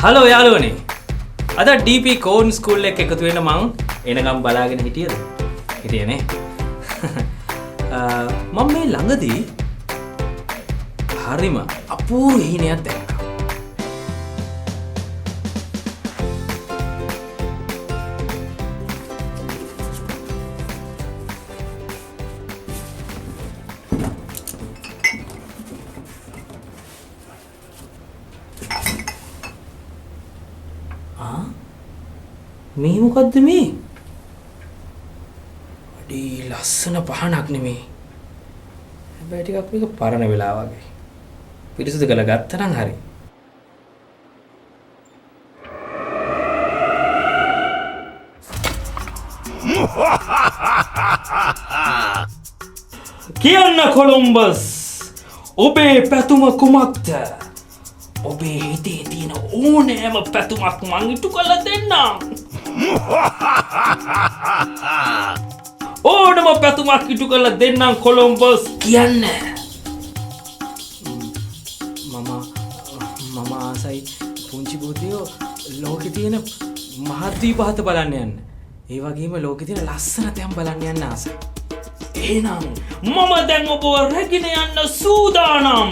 Hello යාළුවනේ. අද DP කෝන් school එක එකතු වෙන්න මං එනකම් බලාගෙන හිටියද? හිටියනේ. මම මේ ළඟදී හරිම අපූර්ව හිණයක් දැක්කා. මේ මොකද්ද මේ? අඩි ලස්සන පහනක් නෙමේ. හැබැයි ටිකක් මේක පරණ වෙලා වගේ. පිරිසිදු කරලා ගත්තා නම් හරි. කියන්න කොලොම්බස් ඔබේ පැතුම කුමක්ද? ඔබේ හිතේ තියෙන ඕනෑම පැතුමක් මං ඉටු කරලා දෙන්නම්. ඕනම පැතුමක් ඉටු කරලා දෙන්නම් කොලොම්බස් කියන්න. මම ආසයි පුංචි බෝතියෝ ලෝකේ තියෙන මහද්වීප හත බලන්න යන්න. ඒ වගේම ලෝකේ තියෙන ලස්සන තැන් බලන්න යන්න ආසයි. එහෙනම් මම දැන් ඔබව රැගෙන යන්න සූදානම්.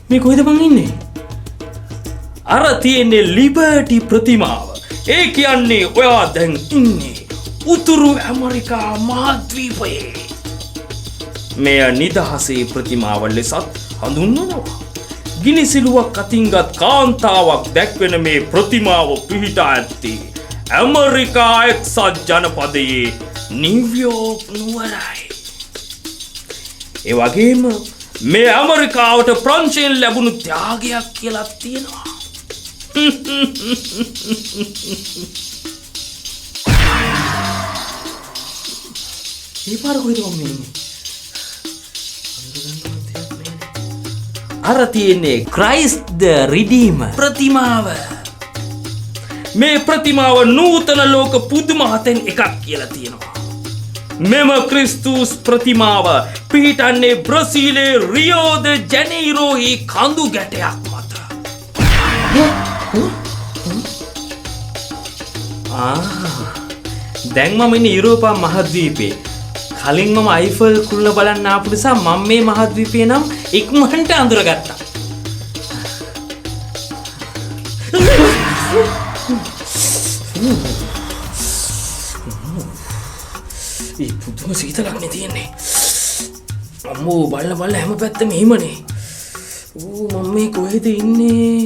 මේ කොහෙද මං ඉන්නේ? අර තියෙන්නේ ලිබර්ටි ප්‍රතිමාව. ඒ කියන්නේ ඔයා දැන් ඉන්නේ උතුරු ඇමරිකා මහද්වීපයේ. මෙය නිදහසේ ප්‍රතිමාව ලෙසත් හඳුන්වනවා. ගිනිසිලුවක් අතින්ගත් කාන්තාවක් දැක්වෙන මේ ප්‍රතිමාව පිහිටා ඇත්තේ ඇමරිකා එක්සත් ජනපදයේ නිව්යෝර්ක් නුවරයි. ඒ වගේම මේ ඇමරිකාවට ප්‍රංශයෙන් ලැබුණු ත්‍යාගයක් කියලා තියෙනවා. මේ පාර කොහෙද මම ඉන්නේ? අර තියෙන්නේ ක්‍රයිස්ට් ද රිඩීමර් ප්‍රතිමාව. මේ ප්‍රතිමාව නූතන ලෝක පුදුම හතෙන් එකක් කියලා තියෙනවා. මෙම ක්‍රිස්තුස් ප්‍රතිමාව පිහිටන්නේ බ්‍රසීලයේ රියෝ ද ජනීරෝහි කඳු ගැටයක් මත. දැන් මම ඉන්නේ යුරෝපා මහද්වීපයේ. කලින් මම අයිෆල් කුළුණ බලන්න ආපු නිසා මම මේ මහද්වීපේ නම් ඉක්මනට අඳුරගත්තා. ඒ පුදුම සීතලක් නේ තියෙන්නේ. අම්මෝ බලන්න හැම පැත්තම හිමනේ. මම මේ කොහෙද ඉන්නේ?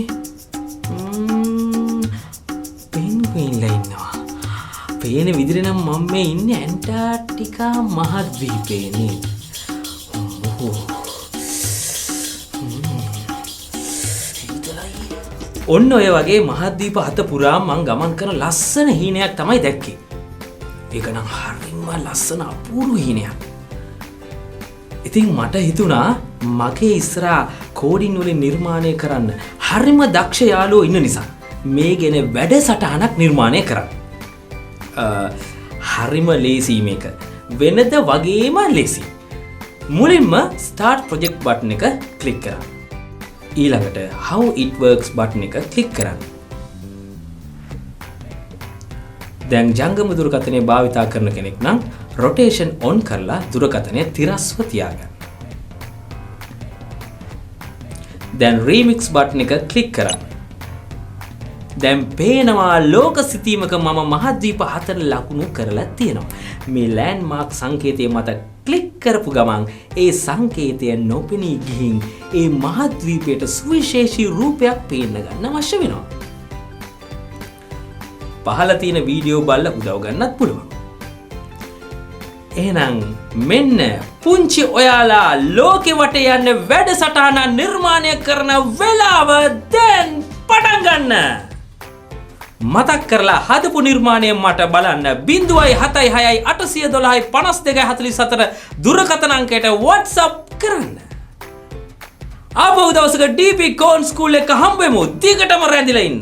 පෙන්ගුයින්ලා ඉන්නවා. පේන විදිහට නම් මම මේ ඉන්නේ ඇන්ටාර්ක්ටිකා මහද්වීපයේ නේ. ඔන්න ඔය වගේ මහද්වීප හත පුරා මං ගමන් කරන ලස්සන හීනයක් තමයි දැක්කේ. ඒක නම් හරිම ලස්සන අපූර්ව හීනයක්. ඉතින් මට හිතුණා මගේ ඉස්සරහා කෝඩින් වලින් නිර්මාණය කරන්න හරිම දක්ෂ යාළුවෝ ඉන්න නිසා මේ ගැන වැඩසටහනක් නිර්මාණය කරන්න. හරිම ලේසි මේක. වෙනද වගේම ලේසි. මුලින්ම start project button එක ක්ලික් කරන්න. ඊළඟට how it works button එක ක්ලික් කරන්න. දැන් ජංගම දුරකථනය භාවිතා කරන කෙනෙක් නම් rotation on කරලා දුරකථනය තිරස්ව තියාගන්න. දැන් remix button එක ක්ලික් කරන්න. දැන් පේනවා ලෝක සිතීමක මම මහද්වීප හතර ලකුණු කරලා තියෙනවා. මේ ලෑන්ඩ්මාර්ක් සංකේතය මත ක්ලික් කරපු ගමන් ඒ සංකේතය නොපෙනී ගිහින් ඒ මහද්වීපයට සුවිශේෂී රූපයක් පේන්න ගන්න අවශ්‍ය වෙනවා. පහළ තියෙන වීඩියෝ බලලා උදව් ගන්නත් පුළුවන්. එහෙනම් මෙන්න පුංචි ඔයාලා ලෝකෙ වටේ යන වැඩසටහන නිර්මාණය කරන වෙලාව දැන් පටන් ගන්න. මතක් කරලා හදපු නිර්මාණය මට බලන්න 0768125244 දුරකථන අංකයට WhatsApp කරන්න. ආපහු දවසක DP කෝන් ස්කූල් එක හම්බෙමු. දිගටම රැඳිලා ඉන්න.